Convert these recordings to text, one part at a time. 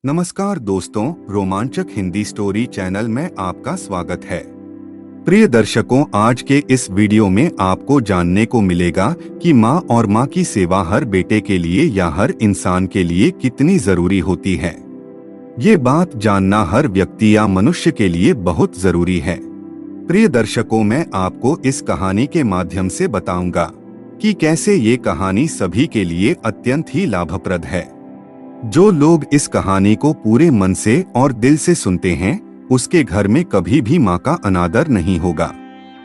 नमस्कार दोस्तों, रोमांचक हिंदी स्टोरी चैनल में आपका स्वागत है। प्रिय दर्शकों, आज के इस वीडियो में आपको जानने को मिलेगा कि माँ और माँ की सेवा हर बेटे के लिए या हर इंसान के लिए कितनी जरूरी होती है। ये बात जानना हर व्यक्ति या मनुष्य के लिए बहुत जरूरी है। प्रिय दर्शकों, मैं आपको इस कहानी के माध्यम से बताऊंगा कि कैसे ये कहानी सभी के लिए अत्यंत ही लाभप्रद है। जो लोग इस कहानी को पूरे मन से और दिल से सुनते हैं, उसके घर में कभी भी माँ का अनादर नहीं होगा।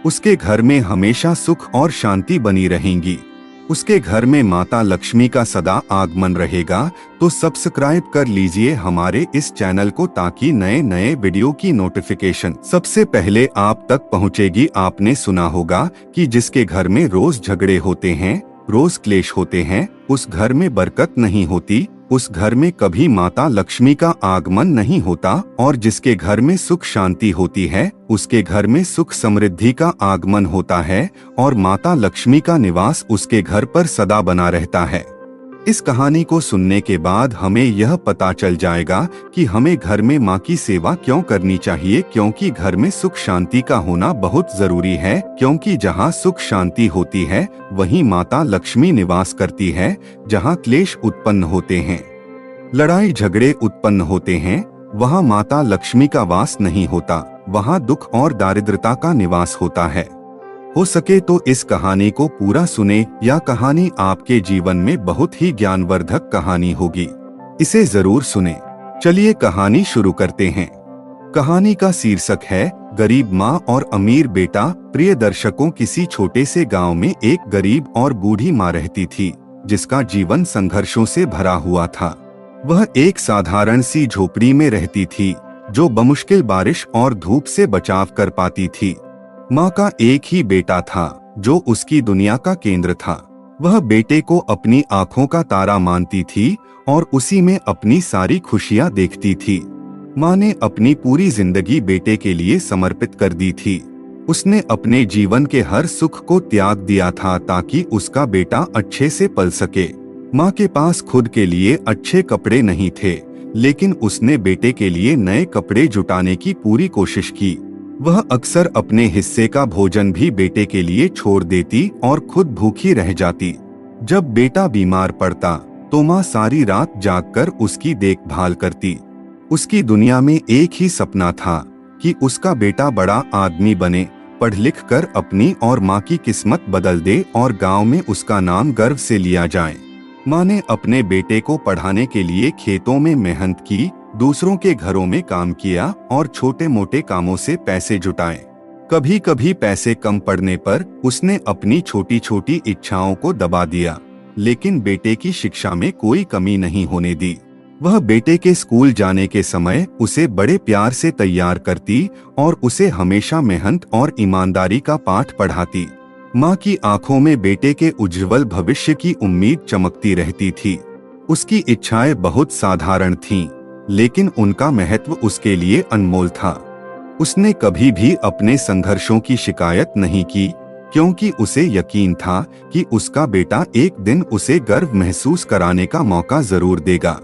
उसके घर में हमेशा सुख और शांति बनी रहेंगी। उसके घर में माता लक्ष्मी का सदा आगमन रहेगा। तो सब्सक्राइब कर लीजिए हमारे इस चैनल को, ताकि नए नए वीडियो की नोटिफिकेशन सबसे पहले आप तक पहुँचेगी। आपने सुना होगा कि जिसके घर में रोज झगड़े होते हैं, रोज क्लेश होते हैं, उस घर में बरकत नहीं होती, उस घर में कभी माता लक्ष्मी का आगमन नहीं होता। और जिसके घर में सुख शांति होती है, उसके घर में सुख समृद्धि का आगमन होता है और माता लक्ष्मी का निवास उसके घर पर सदा बना रहता है। इस कहानी को सुनने के बाद हमें यह पता चल जाएगा कि हमें घर में माँ की सेवा क्यों करनी चाहिए, क्योंकि घर में सुख शांति का होना बहुत जरूरी है। क्योंकि जहाँ सुख शांति होती है, वहीं माता लक्ष्मी निवास करती है। जहाँ क्लेश उत्पन्न होते हैं, लड़ाई झगड़े उत्पन्न होते हैं, वहाँ माता लक्ष्मी का वास नहीं होता। वहाँ दुख और दारिद्रता का निवास होता है। हो सके तो इस कहानी को पूरा सुने। यह कहानी आपके जीवन में बहुत ही ज्ञानवर्धक कहानी होगी। इसे जरूर सुने। चलिए कहानी शुरू करते हैं। कहानी का शीर्षक है गरीब माँ और अमीर बेटा। प्रिय दर्शकों, किसी छोटे से गांव में एक गरीब और बूढ़ी माँ रहती थी, जिसका जीवन संघर्षों से भरा हुआ था। वह एक साधारण सी झोपड़ी में रहती थी, जो बमुश्किल बारिश और धूप से बचाव कर पाती थी। माँ का एक ही बेटा था, जो उसकी दुनिया का केंद्र था। वह बेटे को अपनी आंखों का तारा मानती थी और उसी में अपनी सारी खुशियाँ देखती थी। माँ ने अपनी पूरी जिंदगी बेटे के लिए समर्पित कर दी थी। उसने अपने जीवन के हर सुख को त्याग दिया था, ताकि उसका बेटा अच्छे से पल सके। माँ के पास खुद के लिए अच्छे कपड़े नहीं थे, लेकिन उसने बेटे के लिए नए कपड़े जुटाने की पूरी कोशिश की। वह अक्सर अपने हिस्से का भोजन भी बेटे के लिए छोड़ देती और खुद भूखी रह जाती। जब बेटा बीमार पड़ता, तो माँ सारी रात जागकर उसकी देखभाल करती। उसकी दुनिया में एक ही सपना था कि उसका बेटा बड़ा आदमी बने, पढ़ लिख कर अपनी और माँ की किस्मत बदल दे और गांव में उसका नाम गर्व से लिया जाए। माँ ने अपने बेटे को पढ़ाने के लिए खेतों में मेहनत की, दूसरों के घरों में काम किया और छोटे मोटे कामों से पैसे जुटाए। कभी कभी पैसे कम पड़ने पर उसने अपनी छोटी छोटी इच्छाओं को दबा दिया, लेकिन बेटे की शिक्षा में कोई कमी नहीं होने दी। वह बेटे के स्कूल जाने के समय उसे बड़े प्यार से तैयार करती और उसे हमेशा मेहनत और ईमानदारी का पाठ पढ़ाती। माँ की आंखों में बेटे के उज्जवल भविष्य की उम्मीद चमकती रहती थी। उसकी इच्छाएं बहुत साधारण थीं, लेकिन उनका महत्व उसके लिए अनमोल था। उसने कभी भी अपने संघर्षों की शिकायत नहीं की, क्योंकि उसे यकीन था कि उसका बेटा एक दिन उसे गर्व महसूस कराने का मौका जरूर देगा।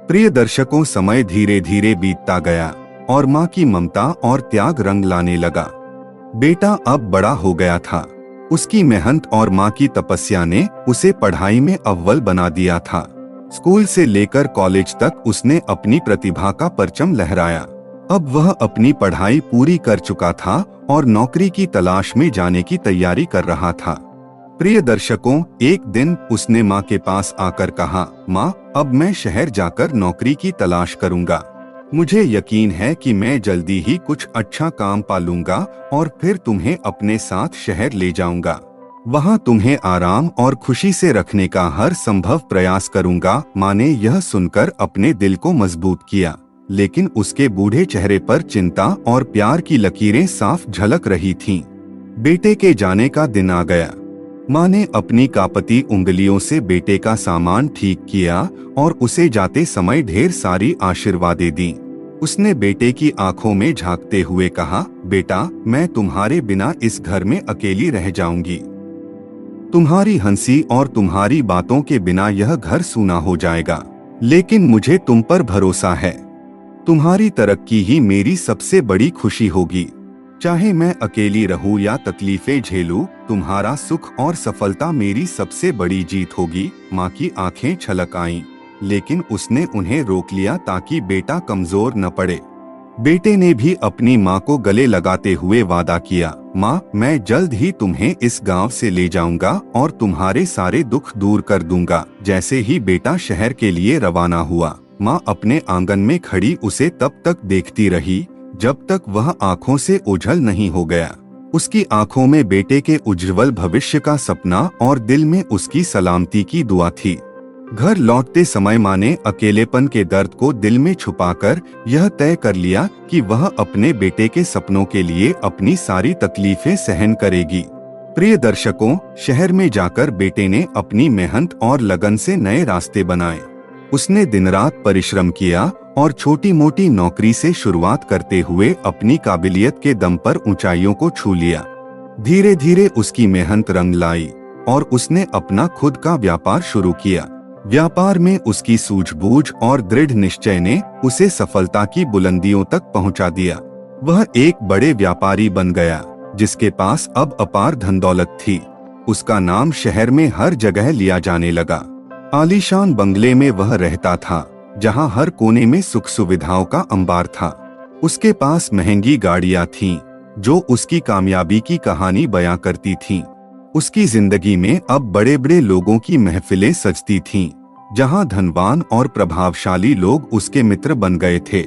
प्रिय दर्शकों, समय धीरे धीरे बीतता गया और माँ की ममता और त्याग रंग लाने लगा। बेटा अब बड़ा हो गया था। उसकी मेहनत और माँ की तपस्या ने उसे पढ़ाई में अव्वल बना दिया था। स्कूल से लेकर कॉलेज तक उसने अपनी प्रतिभा का परचम लहराया। अब वह अपनी पढ़ाई पूरी कर चुका था और नौकरी की तलाश में जाने की तैयारी कर रहा था। प्रिय दर्शकों, एक दिन उसने माँ के पास आकर कहा, माँ, अब मैं शहर जाकर नौकरी की तलाश करूँगा। मुझे यकीन है कि मैं जल्दी ही कुछ अच्छा काम पा लूँगा और फिर तुम्हें अपने साथ शहर ले जाऊँगा। वहाँ तुम्हें आराम और खुशी से रखने का हर संभव प्रयास करूँगा। माँ ने यह सुनकर अपने दिल को मजबूत किया, लेकिन उसके बूढ़े चेहरे पर चिंता और प्यार की लकीरें साफ झलक रही थीं। बेटे के जाने का दिन आ गया। माँ ने अपनी कांपती उंगलियों से बेटे का सामान ठीक किया और उसे जाते समय ढेर सारी आशीर्वादें दी। उसने बेटे की आंखों में झांकते हुए कहा, बेटा, मैं तुम्हारे बिना इस घर में अकेली रह जाऊंगी। तुम्हारी हंसी और तुम्हारी बातों के बिना यह घर सूना हो जाएगा, लेकिन मुझे तुम पर भरोसा है। तुम्हारी तरक्की ही मेरी सबसे बड़ी खुशी होगी। चाहे मैं अकेली रहूं या तकलीफें झेलूं, तुम्हारा सुख और सफलता मेरी सबसे बड़ी जीत होगी। माँ की आंखें छलक आईं, लेकिन उसने उन्हें रोक लिया ताकि बेटा कमजोर न पड़े। बेटे ने भी अपनी माँ को गले लगाते हुए वादा किया, माँ, मैं जल्द ही तुम्हें इस गांव से ले जाऊंगा और तुम्हारे सारे दुख दूर कर दूंगा। जैसे ही बेटा शहर के लिए रवाना हुआ, माँ अपने आंगन में खड़ी उसे तब तक देखती रही जब तक वह आंखों से ओझल नहीं हो गया। उसकी आंखों में बेटे के उज्जवल भविष्य का सपना और दिल में उसकी सलामती की दुआ थी। घर लौटते समय माँ ने अकेलेपन के दर्द को दिल में छुपाकर यह तय कर लिया कि वह अपने बेटे के सपनों के लिए अपनी सारी तकलीफें सहन करेगी। प्रिय दर्शकों, शहर में जाकर बेटे ने अपनी मेहनत और लगन से नए रास्ते बनाए। उसने दिन रात परिश्रम किया और छोटी मोटी नौकरी से शुरुआत करते हुए अपनी काबिलियत के दम पर ऊंचाइयों को छू लिया। धीरे धीरे उसकी मेहनत रंग लाई और उसने अपना खुद का व्यापार शुरू किया। व्यापार में उसकी सूझबूझ और दृढ़ निश्चय ने उसे सफलता की बुलंदियों तक पहुंचा दिया। वह एक बड़े व्यापारी बन गया, जिसके पास अब अपार धन दौलत थी। उसका नाम शहर में हर जगह लिया जाने लगा। आलीशान बंगले में वह रहता था, जहां हर कोने में सुख सुविधाओं का अंबार था। उसके पास महंगी गाड़ियां थीं, जो उसकी कामयाबी की कहानी बयां करती थीं। उसकी जिंदगी में अब बड़े बड़े लोगों की महफिलें सजती थीं, जहां धनवान और प्रभावशाली लोग उसके मित्र बन गए थे।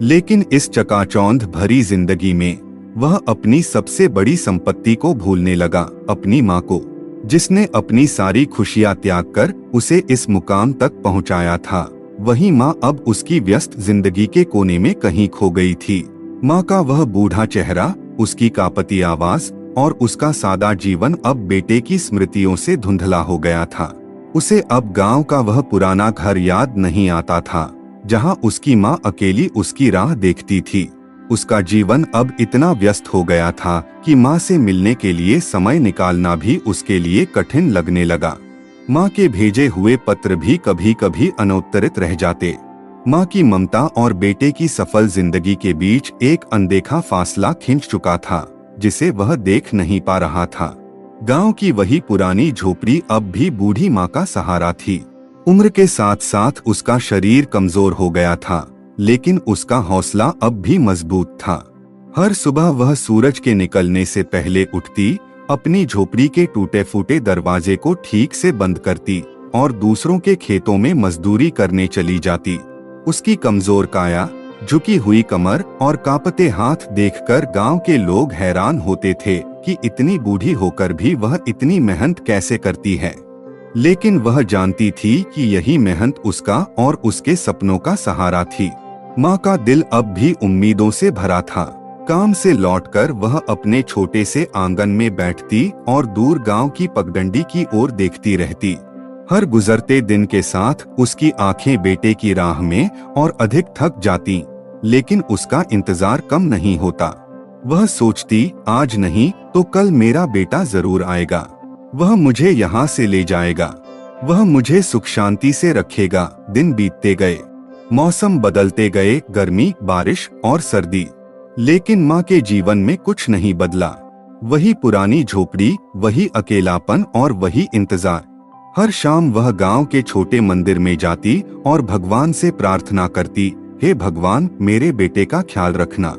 लेकिन इस चकाचौंध भरी जिंदगी में वह अपनी सबसे बड़ी संपत्ति को भूलने लगा, अपनी माँ को, जिसने अपनी सारी खुशियां त्याग कर उसे इस मुकाम तक पहुंचाया था। वही माँ अब उसकी व्यस्त जिंदगी के कोने में कहीं खो गई थी। माँ का वह बूढ़ा चेहरा, उसकी कांपती आवाज और उसका सादा जीवन अब बेटे की स्मृतियों से धुंधला हो गया था। उसे अब गांव का वह पुराना घर याद नहीं आता था, जहां उसकी माँ अकेली उसकी राह देखती थी। उसका जीवन अब इतना व्यस्त हो गया था कि माँ से मिलने के लिए समय निकालना भी उसके लिए कठिन लगने लगा। माँ के भेजे हुए पत्र भी कभी कभी अनउत्तरित रह जाते। माँ की ममता और बेटे की सफल जिंदगी के बीच एक अनदेखा फासला खिंच चुका था, जिसे वह देख नहीं पा रहा था। गांव की वही पुरानी झोपड़ी अब भी बूढ़ी माँ का सहारा थी। उम्र के साथ साथ उसका शरीर कमजोर हो गया था, लेकिन उसका हौसला अब भी मजबूत था। हर सुबह वह सूरज के निकलने से पहले उठती, अपनी झोपड़ी के टूटे फूटे दरवाजे को ठीक से बंद करती और दूसरों के खेतों में मजदूरी करने चली जाती। उसकी कमजोर काया, झुकी हुई कमर और कांपते हाथ देखकर गांव के लोग हैरान होते थे कि इतनी बूढ़ी होकर भी वह इतनी मेहनत कैसे करती है। लेकिन वह जानती थी कि यही मेहनत उसका और उसके सपनों का सहारा थी। माँ का दिल अब भी उम्मीदों से भरा था। काम से लौटकर वह अपने छोटे से आंगन में बैठती और दूर गांव की पगडंडी की ओर देखती रहती। हर गुजरते दिन के साथ उसकी आंखें बेटे की राह में और अधिक थक जाती, लेकिन उसका इंतजार कम नहीं होता। वह सोचती, आज नहीं तो कल मेरा बेटा जरूर आएगा। वह मुझे यहाँ से ले जाएगा, वह मुझे सुख शांति से रखेगा। दिन बीतते गए, मौसम बदलते गए, गर्मी, बारिश और सर्दी, लेकिन माँ के जीवन में कुछ नहीं बदला। वही पुरानी झोपड़ी, वही अकेलापन और वही इंतजार। हर शाम वह गांव के छोटे मंदिर में जाती और भगवान से प्रार्थना करती, हे भगवान, मेरे बेटे का ख्याल रखना,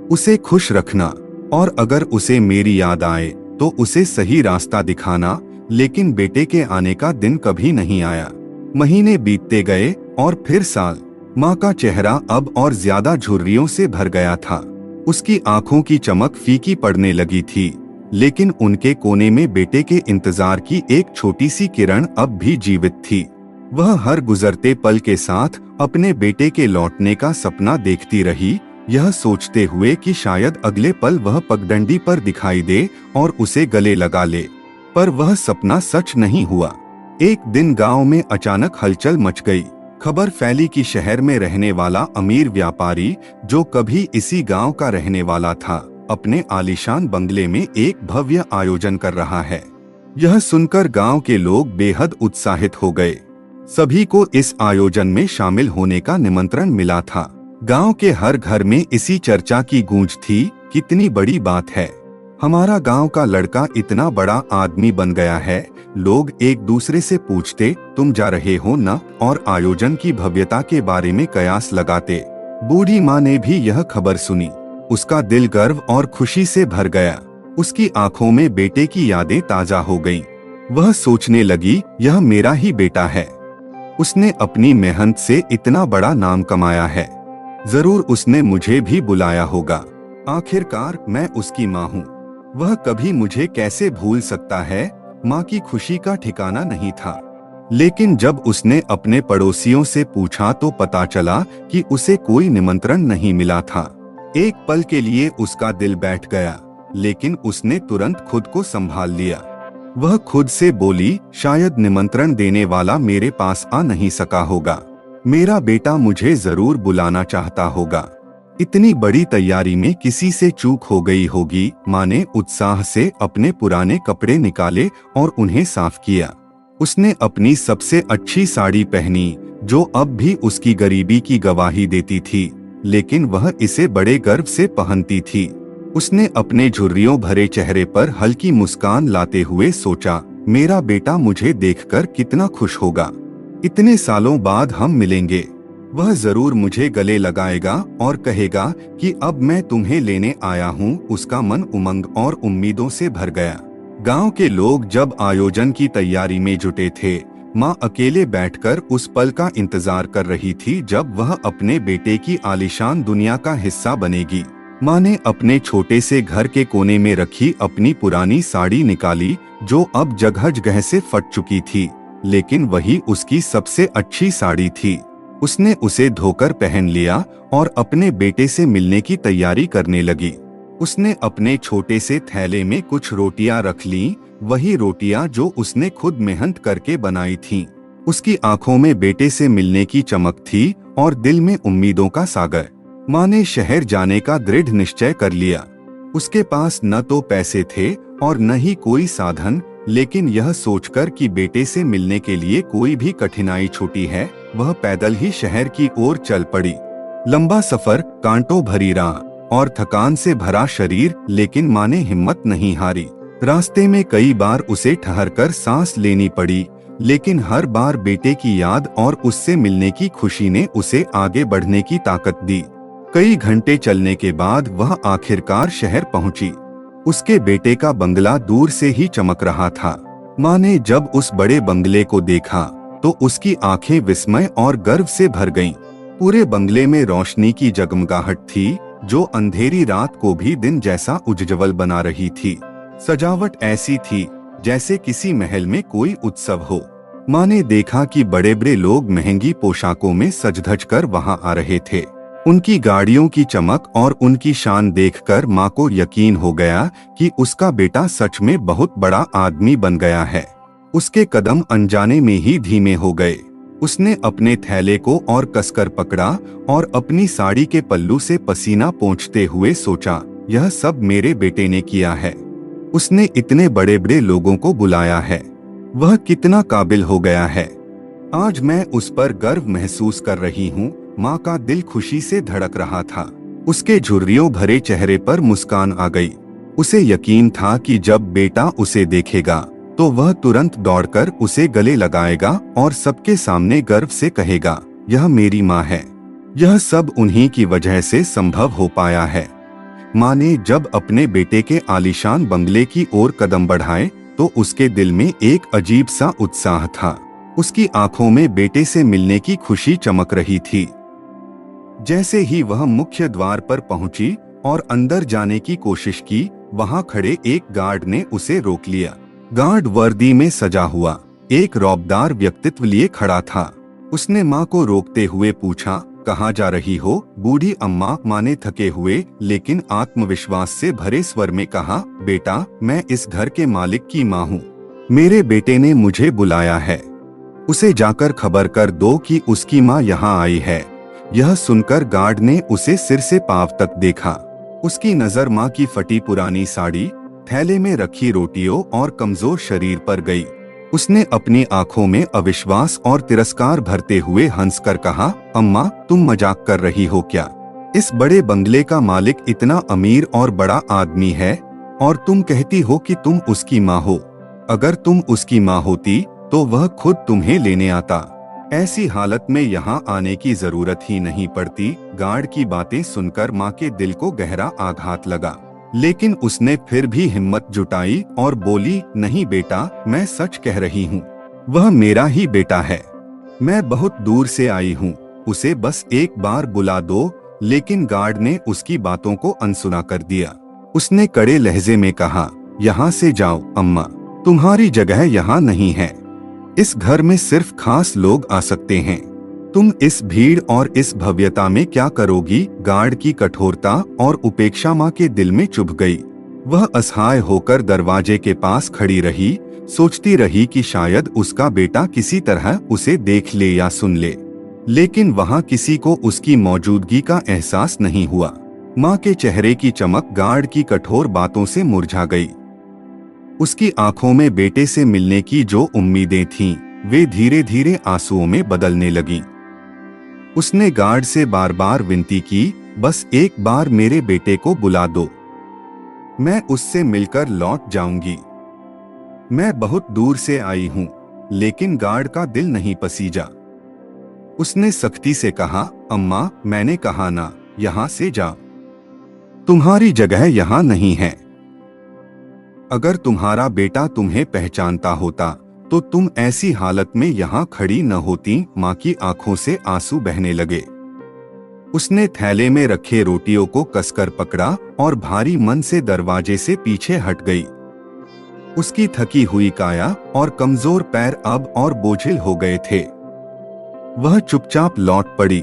उसे खुश रखना, और अगर उसे मेरी याद आए तो उसे सही रास्ता दिखाना। लेकिन बेटे के आने का दिन कभी नहीं आया। महीने बीतते गए और फिर साल। माँ का चेहरा अब और ज्यादा झुर्रियों से भर गया था। उसकी आंखों की चमक फीकी पड़ने लगी थी, लेकिन उनके कोने में बेटे के इंतजार की एक छोटी सी किरण अब भी जीवित थी। वह हर गुजरते पल के साथ अपने बेटे के लौटने का सपना देखती रही, यह सोचते हुए कि शायद अगले पल वह पगडंडी पर दिखाई दे और उसे गले लगा ले। पर वह सपना सच नहीं हुआ। एक दिन गांव में अचानक हलचल मच गई। खबर फैली कि शहर में रहने वाला अमीर व्यापारी, जो कभी इसी गांव का रहने वाला था, अपने आलीशान बंगले में एक भव्य आयोजन कर रहा है। यह सुनकर गांव के लोग बेहद उत्साहित हो गए। सभी को इस आयोजन में शामिल होने का निमंत्रण मिला था। गांव के हर घर में इसी चर्चा की गूंज थी। कितनी बड़ी बात है, हमारा गांव का लड़का इतना बड़ा आदमी बन गया है। लोग एक दूसरे से पूछते, तुम जा रहे हो न, और आयोजन की भव्यता के बारे में कयास लगाते। बूढ़ी माँ ने भी यह खबर सुनी। उसका दिल गर्व और खुशी से भर गया। उसकी आंखों में बेटे की यादें ताजा हो गईं। वह सोचने लगी, यह मेरा ही बेटा है। उसने अपनी मेहनत से इतना बड़ा नाम कमाया है, जरूर उसने मुझे भी बुलाया होगा। आखिरकार मैं उसकी माँ हूँ। वह कभी मुझे कैसे भूल सकता है। माँ की खुशी का ठिकाना नहीं था। लेकिन जब उसने अपने पड़ोसियों से पूछा तो पता चला कि उसे कोई निमंत्रण नहीं मिला था। एक पल के लिए उसका दिल बैठ गया, लेकिन उसने तुरंत खुद को संभाल लिया। वह खुद से बोली, शायद निमंत्रण देने वाला मेरे पास आ नहीं सका होगा। मेरा बेटा मुझे जरूर बुलाना चाहता होगा। इतनी बड़ी तैयारी में किसी से चूक हो गई होगी। माँ ने उत्साह से अपने पुराने कपड़े निकाले और उन्हें साफ किया। उसने अपनी सबसे अच्छी साड़ी पहनी, जो अब भी उसकी गरीबी की गवाही देती थी, लेकिन वह इसे बड़े गर्व से पहनती थी। उसने अपने झुर्रियों भरे चेहरे पर हल्की मुस्कान लाते हुए सोचा, मेरा बेटा मुझे देखकर कितना खुश होगा। इतने सालों बाद हम मिलेंगे। वह जरूर मुझे गले लगाएगा और कहेगा कि अब मैं तुम्हें लेने आया हूँ। उसका मन उमंग और उम्मीदों से भर गया। गांव के लोग जब आयोजन की तैयारी में जुटे थे, माँ अकेले बैठकर उस पल का इंतजार कर रही थी जब वह अपने बेटे की आलीशान दुनिया का हिस्सा बनेगी। माँ ने अपने छोटे से घर के कोने में रखी अपनी पुरानी साड़ी निकाली, जो अब जगह जगह से फट चुकी थी, लेकिन वही उसकी सबसे अच्छी साड़ी थी। उसने उसे धोकर पहन लिया और अपने बेटे से मिलने की तैयारी करने लगी। उसने अपने छोटे से थैले में कुछ रोटियां रख लीं, वही रोटियां जो उसने खुद मेहनत करके बनाई थीं। उसकी आंखों में बेटे से मिलने की चमक थी और दिल में उम्मीदों का सागर। माँ ने शहर जाने का दृढ़ निश्चय कर लिया। उसके पास न तो पैसे थे और न ही कोई साधन, लेकिन यह सोचकर कि बेटे से मिलने के लिए कोई भी कठिनाई छूटी है, वह पैदल ही शहर की ओर चल पड़ी। लंबा सफर, कांटों भरी राह और थकान से भरा शरीर, लेकिन माँ ने हिम्मत नहीं हारी। रास्ते में कई बार उसे ठहरकर सांस लेनी पड़ी, लेकिन हर बार बेटे की याद और उससे मिलने की खुशी ने उसे आगे बढ़ने की ताकत दी। कई घंटे चलने के बाद वह आखिरकार शहर पहुंची। उसके बेटे का बंगला दूर से ही चमक रहा था। माँ ने जब उस बड़े बंगले को देखा तो उसकी आंखें विस्मय और गर्व से भर गईं। पूरे बंगले में रोशनी की जगमगाहट थी, जो अंधेरी रात को भी दिन जैसा उज्ज्वल बना रही थी। सजावट ऐसी थी जैसे किसी महल में कोई उत्सव हो। माँ ने देखा कि बड़े बड़े लोग महंगी पोशाकों में सज-धज कर वहाँ आ रहे थे। उनकी गाड़ियों की चमक और उनकी शान देखकर माँ को यकीन हो गया कि उसका बेटा सच में बहुत बड़ा आदमी बन गया है। उसके कदम अनजाने में ही धीमे हो गए। उसने अपने थैले को और कसकर पकड़ा और अपनी साड़ी के पल्लू से पसीना पोंछते हुए सोचा, यह सब मेरे बेटे ने किया है। उसने इतने बड़े बड़े लोगों को बुलाया है। वह कितना काबिल हो गया है। आज मैं उस पर गर्व महसूस कर रही हूँ। माँ का दिल खुशी से धड़क रहा था। उसके झुर्रियों भरे चेहरे पर मुस्कान आ गई। उसे यकीन था कि जब बेटा उसे देखेगा तो वह तुरंत दौड़कर उसे गले लगाएगा और सबके सामने गर्व से कहेगा, यह मेरी माँ है। यह सब उन्हीं की वजह से संभव हो पाया है। माँ ने जब अपने बेटे के आलीशान बंगले की ओर कदम बढ़ाए तो उसके दिल में एक अजीब सा उत्साह था। उसकी आंखों में बेटे से मिलने की खुशी चमक रही थी। जैसे ही वह मुख्य द्वार पर पहुंची और अंदर जाने की कोशिश की, वहां खड़े एक गार्ड ने उसे रोक लिया। गार्ड वर्दी में सजा हुआ एक रौबदार व्यक्तित्व लिए खड़ा था। उसने माँ को रोकते हुए पूछा, कहाँ जा रही हो बूढ़ी अम्मा? माँ ने थके हुए लेकिन आत्मविश्वास से भरे स्वर में कहा, बेटा मैं इस घर के मालिक की माँ हूँ। मेरे बेटे ने मुझे बुलाया है। उसे जाकर खबर कर दो कि उसकी माँ यहाँ आई है। यह सुनकर गार्ड ने उसे सिर से पांव तक देखा। उसकी नजर माँ की फटी पुरानी साड़ी, थैले में रखी रोटियों और कमजोर शरीर पर गई। उसने अपनी आंखों में अविश्वास और तिरस्कार भरते हुए हंसकर कहा, अम्मा, तुम मजाक कर रही हो क्या? इस बड़े बंगले का मालिक इतना अमीर और बड़ा आदमी है और तुम कहती हो कि तुम उसकी माँ हो। अगर तुम उसकी माँ होती तो वह खुद तुम्हें लेने आता। ऐसी हालत में यहाँ आने की जरूरत ही नहीं पड़ती। गार्ड की बातें सुनकर माँ के दिल को गहरा आघात लगा, लेकिन उसने फिर भी हिम्मत जुटाई और बोली, नहीं बेटा, मैं सच कह रही हूँ, वह मेरा ही बेटा है। मैं बहुत दूर से आई हूँ, उसे बस एक बार बुला दो। लेकिन गार्ड ने उसकी बातों को अनसुना कर दिया। उसने कड़े लहजे में कहा, यहाँ से जाओ अम्मा, तुम्हारी जगह यहाँ नहीं है। इस घर में सिर्फ खास लोग आ सकते हैं। तुम इस भीड़ और इस भव्यता में क्या करोगी? गार्ड की कठोरता और उपेक्षा माँ के दिल में चुभ गई। वह असहाय होकर दरवाजे के पास खड़ी रही, सोचती रही कि शायद उसका बेटा किसी तरह उसे देख ले या सुन ले, लेकिन वहाँ किसी को उसकी मौजूदगी का एहसास नहीं हुआ। माँ के चेहरे की चमक गार्ड की कठोर बातों से मुरझा गई। उसकी आंखों में बेटे से मिलने की जो उम्मीदें थीं, वे धीरे धीरे आंसुओं में बदलने लगीं। उसने गार्ड से बार बार विनती की, बस एक बार मेरे बेटे को बुला दो, मैं उससे मिलकर लौट जाऊंगी। मैं बहुत दूर से आई हूँ। लेकिन गार्ड का दिल नहीं पसीजा। उसने सख्ती से कहा, अम्मा, मैंने कहा ना, यहाँ से जाओ, तुम्हारी जगह यहाँ नहीं है। अगर तुम्हारा बेटा तुम्हें पहचानता होता तो तुम ऐसी हालत में यहाँ खड़ी न होती। माँ की आंखों से आंसू बहने लगे। उसने थैले में रखे रोटियों को कसकर पकड़ा और भारी मन से दरवाजे से पीछे हट गई। उसकी थकी हुई काया और कमजोर पैर अब और बोझिल हो गए थे। वह चुपचाप लौट पड़ी।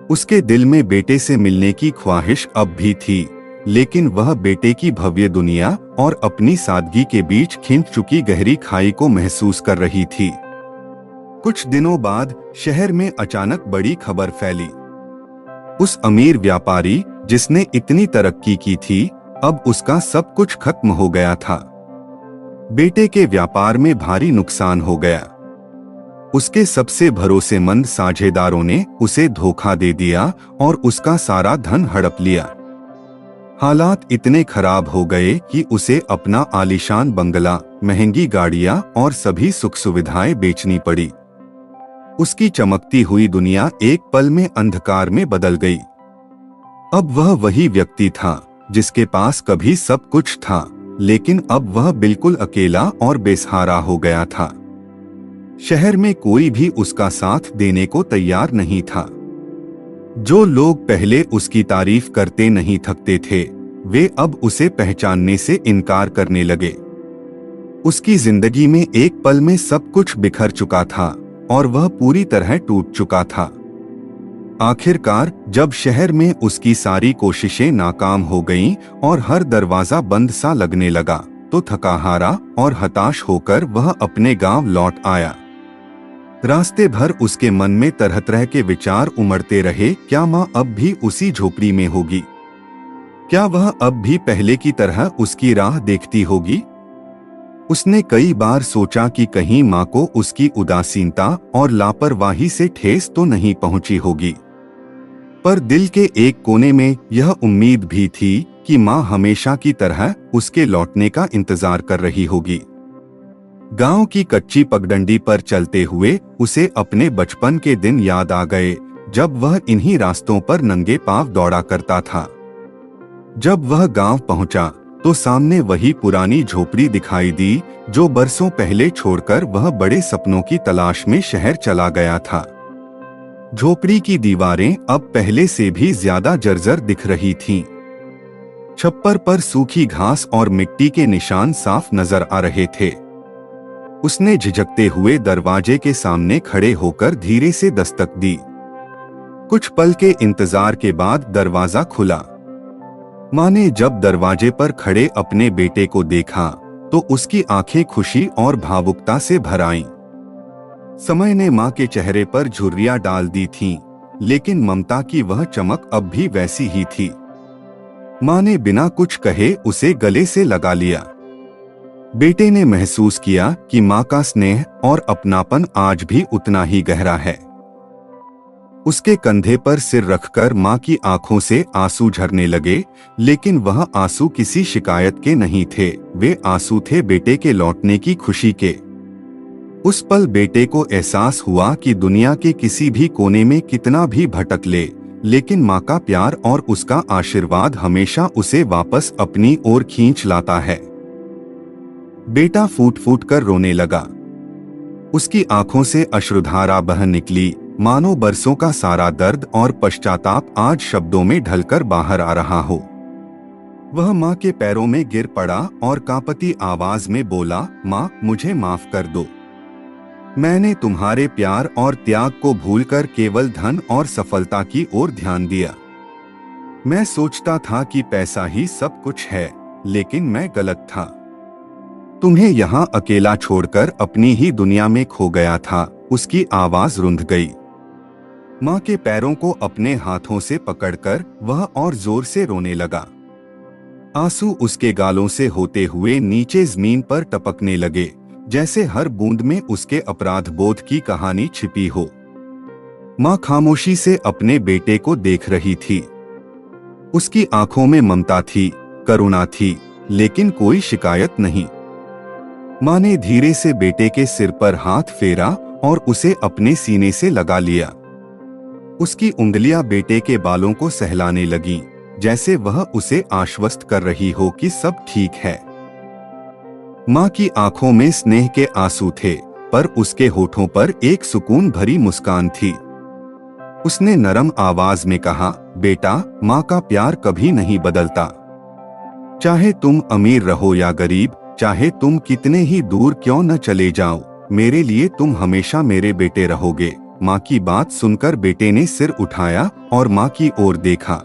उसके दिल में बेटे से मिलने की ख्वाहिश अब भी थी, लेकिन वह बेटे की भव्य दुनिया और अपनी सादगी के बीच खिंच चुकी गहरी खाई को महसूस कर रही थी। कुछ दिनों बाद शहर में अचानक बड़ी खबर फैली। उस अमीर व्यापारी जिसने इतनी तरक्की की थी, अब उसका सब कुछ खत्म हो गया था। बेटे के व्यापार में भारी नुकसान हो गया। उसके सबसे भरोसेमंद साझेदारों ने उसे धोखा दे दिया और उसका सारा धन हड़प लिया। हालात इतने खराब हो गए कि उसे अपना आलीशान बंगला, महंगी गाड़ियां और सभी सुख सुविधाएं बेचनी पड़ी। उसकी चमकती हुई दुनिया एक पल में अंधकार में बदल गई। अब वह वही व्यक्ति था जिसके पास कभी सब कुछ था, लेकिन अब वह बिल्कुल अकेला और बेसहारा हो गया था। शहर में कोई भी उसका साथ देने को तैयार नहीं था। जो लोग पहले उसकी तारीफ करते नहीं थकते थे, वे अब उसे पहचानने से इनकार करने लगे। उसकी जिंदगी में एक पल में सब कुछ बिखर चुका था और वह पूरी तरह टूट चुका था। आखिरकार जब शहर में उसकी सारी कोशिशें नाकाम हो गईं और हर दरवाजा बंद सा लगने लगा, तो थकाहारा और हताश होकर वह अपने गांव लौट आया। रास्ते भर उसके मन में तरह तरह के विचार उमड़ते रहे। क्या माँ अब भी उसी झोपड़ी में होगी? क्या वह अब भी पहले की तरह उसकी राह देखती होगी? उसने कई बार सोचा कि कहीं माँ को उसकी उदासीनता और लापरवाही से ठेस तो नहीं पहुंची होगी, पर दिल के एक कोने में यह उम्मीद भी थी कि माँ हमेशा की तरह उसके लौटने का इंतजार कर रही होगी। गांव की कच्ची पगडंडी पर चलते हुए उसे अपने बचपन के दिन याद आ गए, जब वह इन्हीं रास्तों पर नंगे पांव दौड़ा करता था। जब वह गांव पहुंचा तो सामने वही पुरानी झोपड़ी दिखाई दी जो बरसों पहले छोड़कर वह बड़े सपनों की तलाश में शहर चला गया था। झोपड़ी की दीवारें अब पहले से भी ज्यादा जर्जर दिख रही थीं। छप्पर पर सूखी घास और मिट्टी के निशान साफ नजर आ रहे थे। उसने झिझकते हुए दरवाजे के सामने खड़े होकर धीरे से दस्तक दी। कुछ पल के इंतजार के बाद दरवाजा खुला। माँ ने जब दरवाजे पर खड़े अपने बेटे को देखा तो उसकी आंखें खुशी और भावुकता से भर आईं। समय ने माँ के चेहरे पर झुर्रियां डाल दी थीं, लेकिन ममता की वह चमक अब भी वैसी ही थी। माँ ने बिना कुछ कहे उसे गले से लगा लिया। बेटे ने महसूस किया कि माँ का स्नेह और अपनापन आज भी उतना ही गहरा है। उसके कंधे पर सिर रखकर माँ की आंखों से आंसू झरने लगे, लेकिन वह आंसू किसी शिकायत के नहीं थे, वे आंसू थे बेटे के लौटने की खुशी के। उस पल बेटे को एहसास हुआ कि दुनिया के किसी भी कोने में कितना भी भटक ले, लेकिन माँ का प्यार और उसका आशीर्वाद हमेशा उसे वापस अपनी ओर खींच लाता है। बेटा फूट फूट कर रोने लगा। उसकी आंखों से अश्रुधारा बह निकली, मानो बरसों का सारा दर्द और पश्चाताप आज शब्दों में ढलकर बाहर आ रहा हो। वह माँ के पैरों में गिर पड़ा और कांपती आवाज में बोला, माँ, मुझे माफ कर दो। मैंने तुम्हारे प्यार और त्याग को भूलकर केवल धन और सफलता की ओर ध्यान दिया। मैं सोचता था कि पैसा ही सब कुछ है, लेकिन मैं गलत था। तुम्हें यहाँ अकेला छोड़कर अपनी ही दुनिया में खो गया था। उसकी आवाज रुंध गई। माँ के पैरों को अपने हाथों से पकड़कर वह और जोर से रोने लगा। आंसू उसके गालों से होते हुए नीचे जमीन पर टपकने लगे, जैसे हर बूंद में उसके अपराध बोध की कहानी छिपी हो। माँ खामोशी से अपने बेटे को देख रही थी। उसकी आंखों में ममता थी, करुणा थी, लेकिन कोई शिकायत नहीं। माँ ने धीरे से बेटे के सिर पर हाथ फेरा और उसे अपने सीने से लगा लिया। उसकी उंगलियां बेटे के बालों को सहलाने लगीं, जैसे वह उसे आश्वस्त कर रही हो कि सब ठीक है। माँ की आंखों में स्नेह के आंसू थे, पर उसके होठों पर एक सुकून भरी मुस्कान थी। उसने नरम आवाज में कहा, बेटा, माँ का प्यार कभी नहीं बदलता। चाहे तुम अमीर रहो या गरीब, चाहे तुम कितने ही दूर क्यों न चले जाओ, मेरे लिए तुम हमेशा मेरे बेटे रहोगे। माँ की बात सुनकर बेटे ने सिर उठाया और माँ की ओर देखा।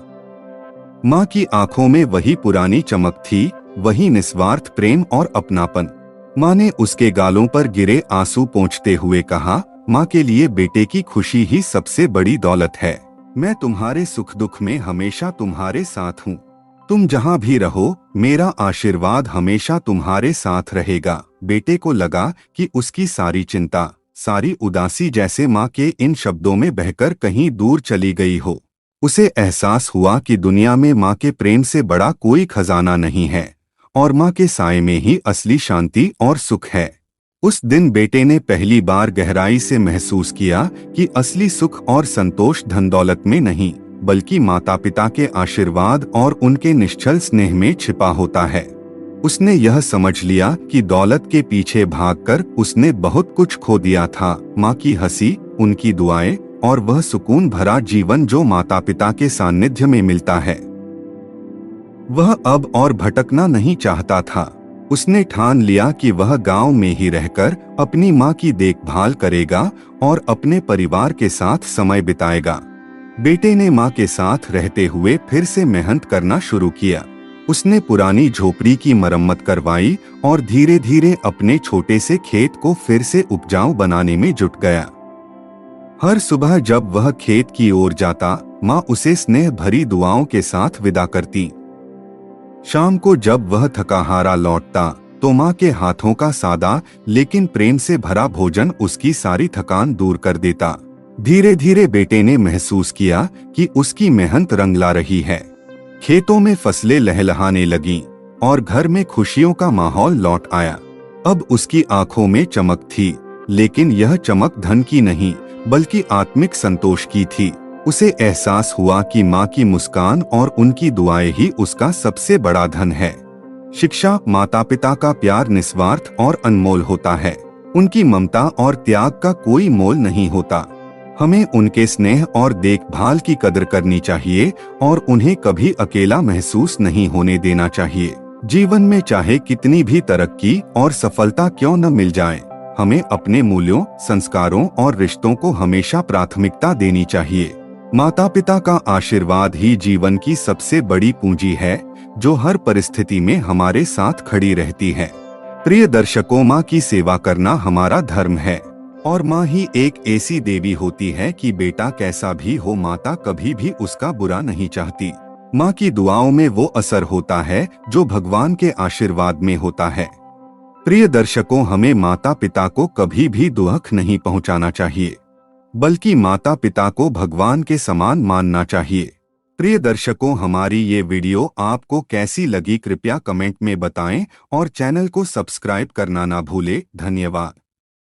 माँ की आंखों में वही पुरानी चमक थी, वही निस्वार्थ प्रेम और अपनापन। माँ ने उसके गालों पर गिरे आंसू पोंछते हुए कहा, माँ के लिए बेटे की खुशी ही सबसे बड़ी दौलत है। मैं तुम्हारे सुख दुख में हमेशा तुम्हारे साथ हूँ। तुम जहाँ भी रहो, मेरा आशीर्वाद हमेशा तुम्हारे साथ रहेगा। बेटे को लगा कि उसकी सारी चिंता, सारी उदासी जैसे माँ के इन शब्दों में बहकर कहीं दूर चली गई हो। उसे एहसास हुआ कि दुनिया में माँ के प्रेम से बड़ा कोई खजाना नहीं है और माँ के साए में ही असली शांति और सुख है। उस दिन बेटे ने पहली बार गहराई से महसूस किया कि असली सुख और संतोष धन दौलत में नहीं, बल्कि माता पिता के आशीर्वाद और उनके निश्चल स्नेह में छिपा होता है। उसने यह समझ लिया कि दौलत के पीछे भागकर उसने बहुत कुछ खो दिया था। माँ की हंसी, उनकी दुआएं और वह सुकून भरा जीवन जो माता पिता के सानिध्य में मिलता है। वह अब और भटकना नहीं चाहता था। उसने ठान लिया कि वह गांव में ही रहकर अपनी माँ की देखभाल करेगा और अपने परिवार के साथ समय बिताएगा। बेटे ने माँ के साथ रहते हुए फिर से मेहनत करना शुरू किया। उसने पुरानी झोपड़ी की मरम्मत करवाई और धीरे धीरे अपने छोटे से खेत को फिर से उपजाऊ बनाने में जुट गया। हर सुबह जब वह खेत की ओर जाता, माँ उसे स्नेह भरी दुआओं के साथ विदा करती। शाम को जब वह थका हारा लौटता, तो माँ के हाथों का सादा लेकिन प्रेम से भरा भोजन उसकी सारी थकान दूर कर देता। धीरे धीरे बेटे ने महसूस किया कि उसकी मेहनत रंग ला रही है। खेतों में फसलें लहलहाने लगीं और घर में खुशियों का माहौल लौट आया। अब उसकी आंखों में चमक थी, लेकिन यह चमक धन की नहीं, बल्कि आत्मिक संतोष की थी। उसे एहसास हुआ कि माँ की मुस्कान और उनकी दुआएं ही उसका सबसे बड़ा धन है। शिक्षा, माता पिता का प्यार निस्वार्थ और अनमोल होता है। उनकी ममता और त्याग का कोई मोल नहीं होता। हमें उनके स्नेह और देखभाल की कदर करनी चाहिए और उन्हें कभी अकेला महसूस नहीं होने देना चाहिए। जीवन में चाहे कितनी भी तरक्की और सफलता क्यों न मिल जाए, हमें अपने मूल्यों, संस्कारों और रिश्तों को हमेशा प्राथमिकता देनी चाहिए। माता पिता का आशीर्वाद ही जीवन की सबसे बड़ी पूंजी है, जो हर परिस्थिति में हमारे साथ खड़ी रहती है। प्रिय दर्शकों, माँ की सेवा करना हमारा धर्म है और माँ ही एक ऐसी देवी होती है कि बेटा कैसा भी हो, माता कभी भी उसका बुरा नहीं चाहती। माँ की दुआओं में वो असर होता है जो भगवान के आशीर्वाद में होता है। प्रिय दर्शकों, हमें माता पिता को कभी भी दुख नहीं पहुंचाना चाहिए, बल्कि माता पिता को भगवान के समान मानना चाहिए। प्रिय दर्शकों, हमारी ये वीडियो आपको कैसी लगी कृपया कमेंट में बताएं और चैनल को सब्सक्राइब करना ना भूलें। धन्यवाद।